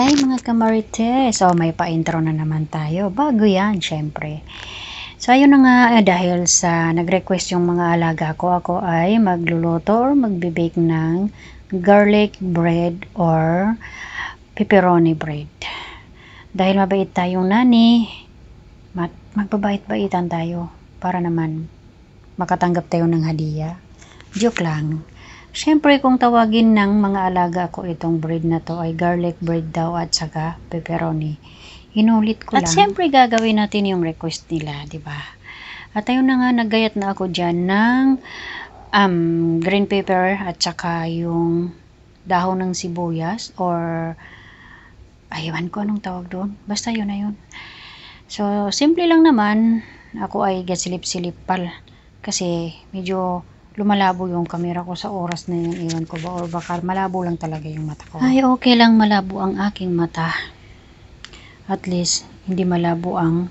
Hi mga kamarites! So may pa-intro na naman tayo. Bago yan, syempre. So ayun na nga, dahil sa nag-request yung mga alaga ko, ako ay magluluto or magbe-bake ng garlic bread or pepperoni bread. Dahil mabait tayong nani, magbabait-baitan tayo para naman makatanggap tayo ng hadiya. Joke lang. Siyempre, kung tawagin ng mga alaga ko itong bread na to ay garlic bread daw at saka pepperoni. Inulit ko lang. At siyempre, gagawin natin yung request nila, di ba? At ayun na nga, naggayat na ako dyan ng green pepper at saka yung dahon ng sibuyas or aywan ko anong tawag doon. Basta yun na yun. So, simple lang naman. Ako ay gasilip-silip kasi medyo lumalabo yung camera ko sa oras na yun. Iwan ko ba or baka malabo lang talaga yung mata ko. Ay, okay lang malabo ang aking mata. At least, hindi malabo ang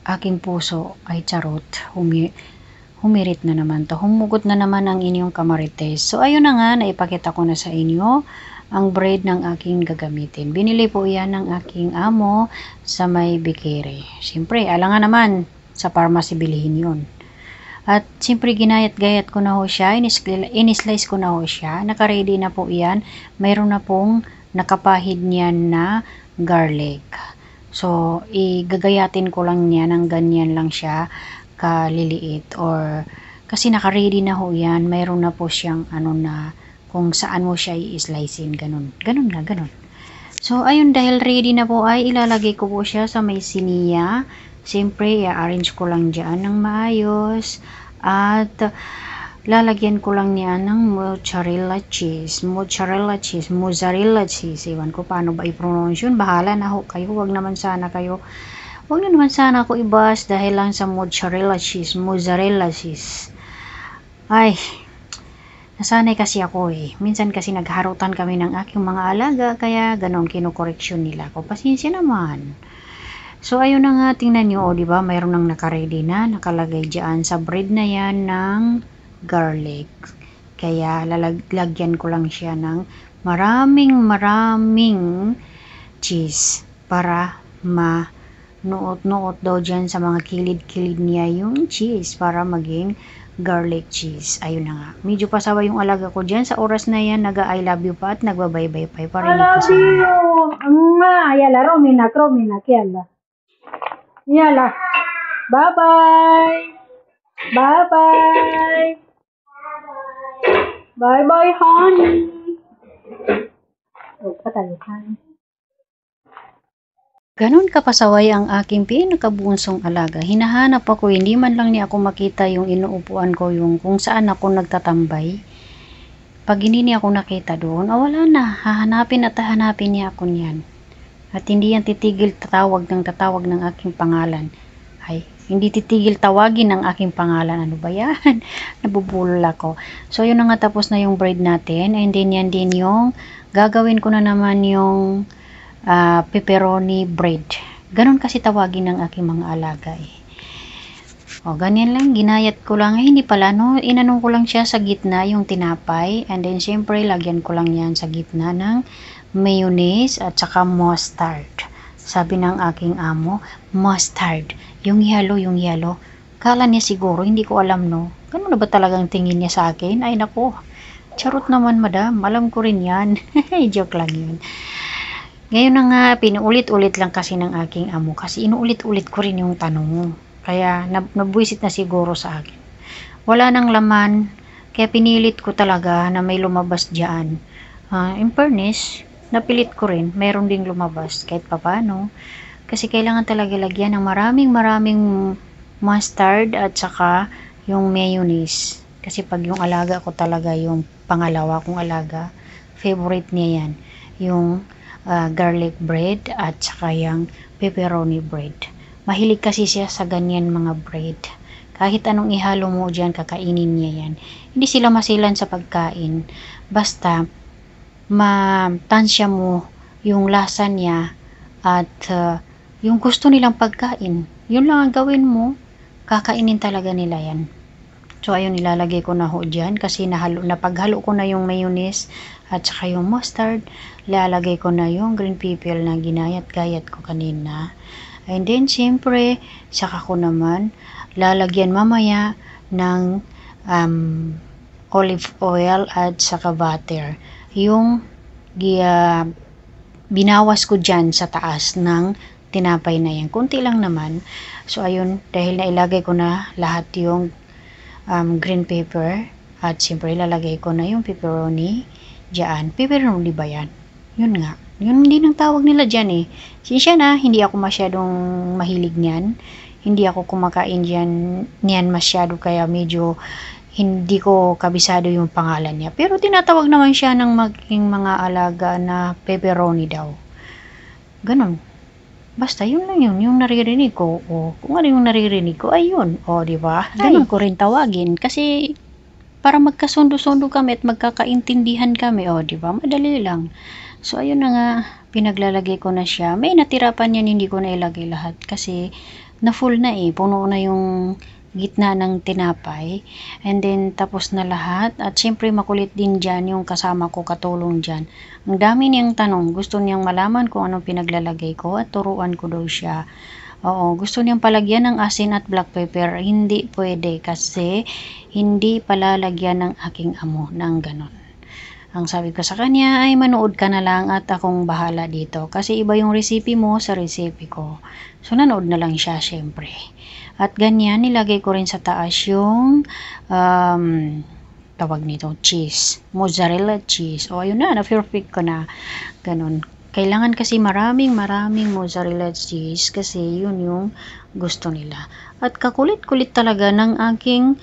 aking puso. Ay, charot. Humirit na naman to. Humugot na naman ang inyong kamarites. So, ayun na nga, naipakita ko na sa inyo ang bread ng aking gagamitin. Binili po yan ng aking amo sa may Bikere. Siyempre, alangan naman sa pharmacy bilihin yun. At siyempre ginayat-gayat ko na ho siya, in-slice ko na ho siya, naka-ready na po yan, mayroon na pong nakapahid niyan na garlic. So, igagayatin ko lang niya ng ganyan lang siya, kaliliit, or kasi naka-ready na ho yan, mayroon na po siyang ano na, kung saan mo siya i-slicein, ganun na, ganun. So, ayun, dahil ready na po ay ilalagay ko po siya sa may siniya. Siyempre, i-arrange ko lang dyan ng maayos at lalagyan ko lang niya ng mozzarella cheese, ewan ko paano ba i-pronounce yun, bahala na ho kayo, wag na naman sana ako ibas dahil lang sa mozzarella cheese. Ay, nasanay kasi ako minsan kasi nagharutan kami ng aking mga alaga, kaya ganon kinukoreksyon nila ako, pasensya naman. So, ayun na nga, tingnan nyo, di ba? Mayroon nang naka-ready na, nakalagay dyan sa bread na yan ng garlic. Kaya, lalagyan ko lang siya ng maraming cheese para manuot-nuot daw dyan sa mga kilid-kilid niya yung cheese para maging garlic cheese. Ayun na nga. Medyo pasawa yung alaga ko dyan. Sa oras na yan, nag-I love you pa at nagbabaybay pa. Parinig ko sa inyo. Yala, Romina, kiala. Yala. Bye-bye. Bye-bye. Bye-bye, honey. Oh, patay, honey. Ganon kapasaway ang aking pinakabunsong alaga. Hinahanap ako, hindi man lang niya ako makita yung inuupuan ko, yung kung saan ako nagtatambay. Pag hindi niya ako nakita doon, wala na, hahanapin niya ako niyan. At hindi yan titigil tatawag ng aking pangalan. Ay, hindi titigil tawagin ng aking pangalan. Ano ba yan? Nabubulol ako. So, yun na nga, tapos na yung bread natin. And then, yan din yung gagawin ko na naman yung pepperoni bread. Ganon kasi tawagin ng aking mga alaga O, ganyan lang. Ginayat ko lang. Hindi pala, no? Inanong ko lang siya sa gitna, yung tinapay. And then, syempre, lagyan ko lang yan sa gitna ng mayonnaise at saka mustard. Sabi ng aking amo, mustard. Yung yellow. Kala niya siguro, hindi ko alam, no? Ganun na ba talagang tingin niya sa akin? Ay, nako. Charot naman, madam. Alam ko rin yan. Joke lang yun. Ngayon na nga, pinuulit-ulit lang kasi ng aking amo. Kasi inuulit-ulit ko rin yung tanong. Kaya, nabwisit na siguro sa akin. Wala nang laman. Kaya pinilit ko talaga na may lumabas dyan. In fairness, napilit ko rin, mayroon ding lumabas kahit papano. Kasi kailangan talaga lagyan ng maraming mustard at saka yung mayonnaise. Kasi pag yung alaga ko talaga, yung pangalawa kong alaga, favorite niya yan. Yung garlic bread at saka yung pepperoni bread. Mahilig kasi siya sa ganyan mga bread. Kahit anong ihalo mo dyan, kakainin niya yan. Hindi sila masilan sa pagkain. Basta, matansya mo yung lasa niya at yung gusto nilang pagkain. Yun lang ang gawin mo, kakainin talaga nila yan. So, So, ayun, ilalagay ko na ho dyan kasi napaghalo ko na yung mayonnaise at saka yung mustard. Ilalagay ko na yung green pepper na ginayat-gayat ko kanina. And then, siyempre, saka ko naman lalagyan mamaya ng olive oil at saka butter. Yung binawas ko dyan sa taas ng tinapay na yan. Kunti lang naman. So, ayun, dahil nailagay ko na lahat yung green pepper at siyempre ilalagay ko na yung pepperoni dyan. Pepperoni ba yan? Yun nga. Yun din ang tawag nila dyan eh. Sinsya na, hindi ako masyadong mahilig niyan. Hindi ako kumakain niyan masyado kaya medyo hindi ko kabisado yung pangalan niya. Pero tinatawag naman siya ng mga alaga na pepperoni daw. Ganon. Basta yun lang yun, yung naririnig ko. O, kung ano yung naririnig ko, ay yun. O, diba? Ganon ko rin tawagin. Kasi, para magkasundo-sundo kami at magkakaintindihan kami. O, diba? Madali lang. So, ayun na nga. Pinaglalagay ko na siya. May natira pa niyan, hindi ko na ilagay lahat. Kasi, na full na eh. Puno na yung gitna ng tinapay. And then, tapos na lahat. At syempre, makulit din dyan yung kasama ko katulong dyan. Ang dami niyang tanong. Gusto niyang malaman kung anong pinaglalagay ko at turuan ko daw siya. Oo, gusto niyang palagyan ng asin at black pepper. Hindi pwede kasi hindi palalagyan ng aking amo ng ganon. Ang sabi ko sa kanya ay manood ka na lang at akong bahala dito. Kasi iba yung recipe mo sa recipe ko. So, nanood na lang siya syempre. At ganyan, nilagay ko rin sa taas yung tawag nito, cheese. Mozzarella cheese. O, ayun na, na-perfect ko na. Ganon. Kailangan kasi maraming mozzarella cheese kasi yun yung gusto nila. At kakulit-kulit talaga ng aking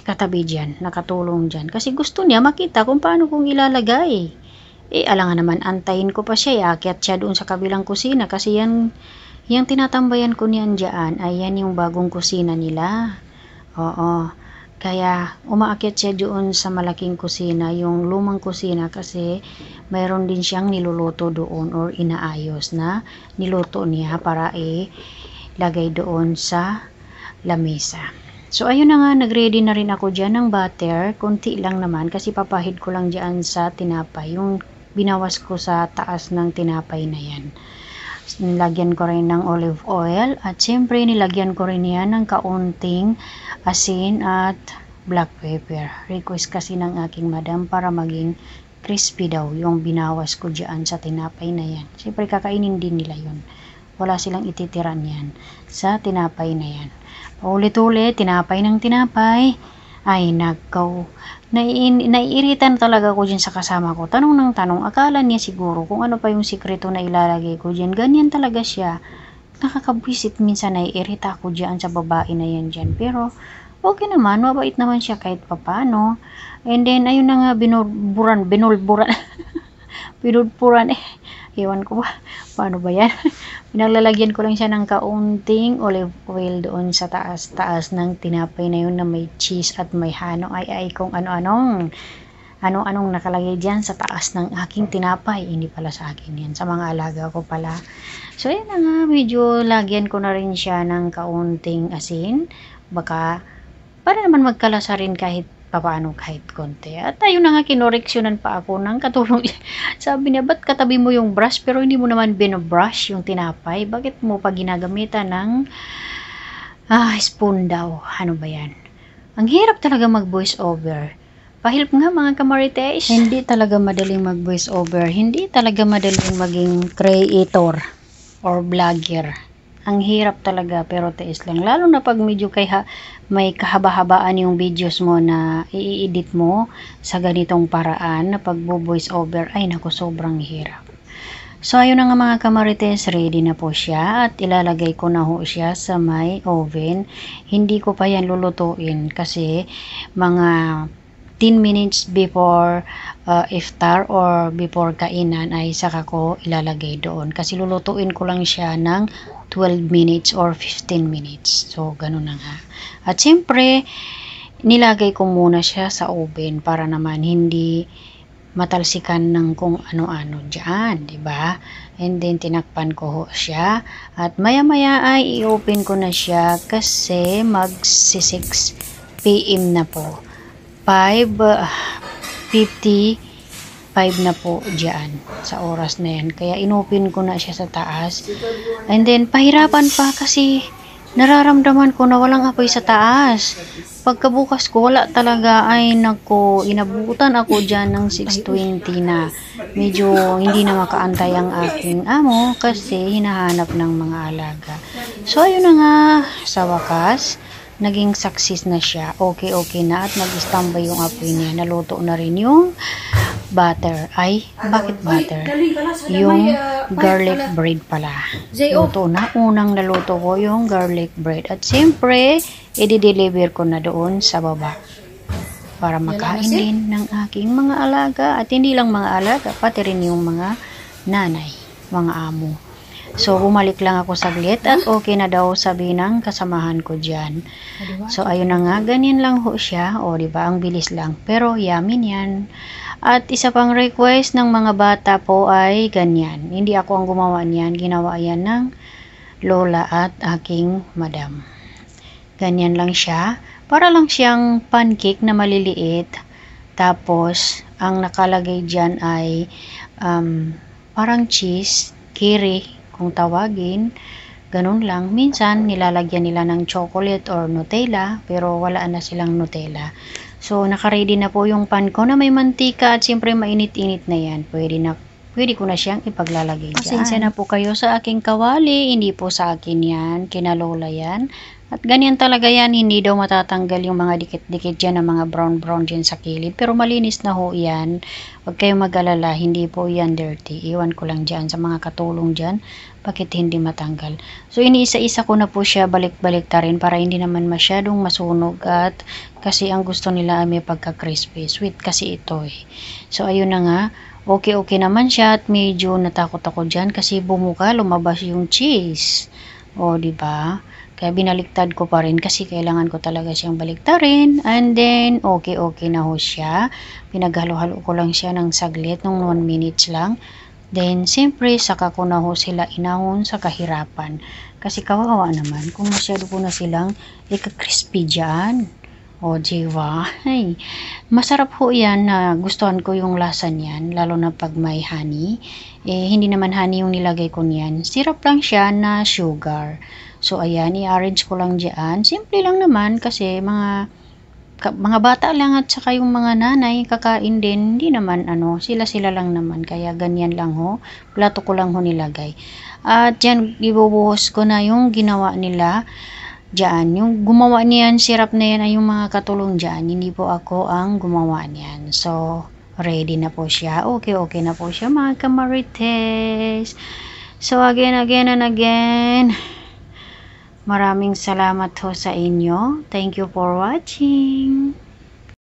katabi dyan, nakatulong dyan. Kasi gusto niya makita kung paano kong ilalagay. Alangan naman, antayin ko pa siya. Iakyat siya doon sa kabilang kusina kasi yung tinatambayan ko niyan dyan, ay yan yung bagong kusina nila. Oo. Kaya, umaakyat siya doon sa malaking kusina, yung lumang kusina kasi mayroon din siyang niluluto doon or inaayos na niluto niya para lagay doon sa lamesa. So, ayun na nga, nag-ready na rin ako dyan ng butter. Kunti lang naman kasi papahid ko lang dyan sa tinapay. Yung binawas ko sa taas ng tinapay na yan. Nilagyan ko rin ng olive oil at siyempre nilagyan ko rin yan ng kaunting asin at black pepper. Request kasi ng aking madam para maging crispy daw yung binawas ko dyan sa tinapay na yan. Siyempre kakainin din nila yun. Wala silang ititiran yan sa tinapay na yan. Paulit-ulit, tinapay ng tinapay. Ay, nagkaw. Naiiritan talaga ko dyan sa kasama ko. Tanong ng tanong, akala niya siguro kung ano pa yung sikreto na ilalagay ko dyan. Ganyan talaga siya. Nakakabwisit minsan, naiirita ako dyan sa babae na yan dyan. Pero, okay naman, mabait naman siya kahit papano. And then, ayun na nga, binulburan. Binulburan Ewan ko ba, paano ba yan? Pinaglalagyan ko lang siya ng kaunting olive oil doon sa taas ng tinapay na yun na may cheese at may hano. Ay, kung ano-anong nakalagay dyan sa taas ng aking tinapay. Hindi pala sa akin yan, sa mga alaga ko pala. So, yun na nga, medyo lagyan ko na rin siya ng kaunting asin. Baka, para naman magkalasa rin kahit papaano kahit konti. At ayun na nga, kinoreksyonan pa ako ng katulong. Sabi niya, ba't katabi mo yung brush pero hindi mo naman binobrush yung tinapay? Bakit mo pa ginagamitan ng spoon daw? Ano ba yan? Ang hirap talaga mag voice over. Pahilip nga mga kamarites. Hindi talaga madaling mag voice over. Hindi talaga madaling maging creator or vlogger. Ang hirap talaga pero tiis lang. Lalo na pag medyo may kahaba-habaan yung videos mo na i-edit mo sa ganitong paraan na pag-voice over. Ay naku, sobrang hirap. So ayun na nga mga kamarites, ready na po siya at ilalagay ko na ho siya sa may oven. Hindi ko pa yan lulutuin kasi mga 10 minutes before iftar or before kainan ay saka ko ilalagay doon. Kasi lulutuin ko lang siya ng 12 minutes or 15 minutes. So, ganun na nga. At siyempre, nilagay ko muna siya sa oven para naman hindi matalsikan ng kung ano-ano dyan, diba? And then, tinakpan ko ho siya. At maya-maya ay i-open ko na siya kasi magsi-6 PM na po. 5:55 na po dyan sa oras na yan. Kaya inopen ko na siya sa taas. And then, pahirapan pa kasi nararamdaman ko na walang apoy sa taas. Pagkabukas ko, wala talaga. Ay, nako, inabutan ako dyan ng 6:20 na. Medyo hindi na makaantay ang aking amo kasi hinahanap ng mga alaga. So, ayun na nga, sa wakas, naging success na siya. Okay na at nag-standby yung apoy niya. Naluto na rin yung butter. Ay, bakit butter? Yung garlic bread pala. Luto na. Unang naluto ko yung garlic bread. At siyempre, i-deliver ko na doon sa baba para makain din ng aking mga alaga. At hindi lang mga alaga, pati rin yung mga nanay, mga amo. So, bumalik lang ako saglit at okay na daw sabi ng kasamahan ko dyan. So, ayun na nga, ganyan lang ho siya. O, diba, ang bilis lang. Pero, yummy yan. At isa pang request ng mga bata po ay ganyan. Hindi ako ang gumawa niyan. Ginawa yan ng lola at aking madam. Ganyan lang siya. Para lang siyang pancake na maliliit. Tapos, ang nakalagay dyan ay parang cheese, kiri, kung tawagin, ganun lang. Minsan, nilalagyan nila ng chocolate or Nutella, pero wala na silang Nutella. So, nakaready na po yung pan ko na may mantika at siyempre mainit-init na yan. Pwede ko na siyang ipaglalagay dyan. Pasensya na po kayo sa aking kawali, hindi po sa akin yan, kinalola yan. At ganyan talaga yan, hindi daw matatanggal yung mga dikit-dikit dyan, ng mga brown-brown dyan sa kilid. Pero malinis na ho yan. Huwag kayong mag-alala, hindi po yan dirty. Iwan ko lang dyan sa mga katulong dyan, bakit hindi matanggal. So, iniisa-isa ko na po siya balik-balik ta rin para hindi naman masyadong masunog at kasi ang gusto nila ay may pagka-crispy. Sweet kasi ito eh. So, ayun na nga. Okay naman siya at medyo natakot ako dyan kasi bumuka, lumabas yung cheese. O, diba? Kaya binaliktad ko pa rin kasi kailangan ko talaga siyang baliktarin. And then, okay na ho siya. Pinaghalo-halo ko lang siya ng saglit, ng 1 minutes lang. Then, siyempre, saka ko na ho sila inahon sa kahirapan. Kasi kawawa naman kung masyado ko na silang ika-crispy dyan. O, diba? Ay, masarap ho yan na gustuhan ko yung lasa niyan, lalo na pag may honey. Eh, hindi naman honey yung nilagay ko niyan. Syrup lang siya na sugar. So, ayan, i-arrange ko lang dyan. Simple lang naman kasi mga bata lang at saka yung mga nanay kakain din. Hindi naman sila lang naman. Kaya ganyan lang ho. Plato ko lang ho nilagay. At dyan, ibubuhos ko na yung ginawa nila dyan. Yung gumawa niyan, syrup na yan ay yung mga katulong dyan. Hindi po ako ang gumawa niyan. So, ready na po siya. Okay na po siya mga kamarites. So, again and again, maraming salamat ho sa inyo. Thank you for watching.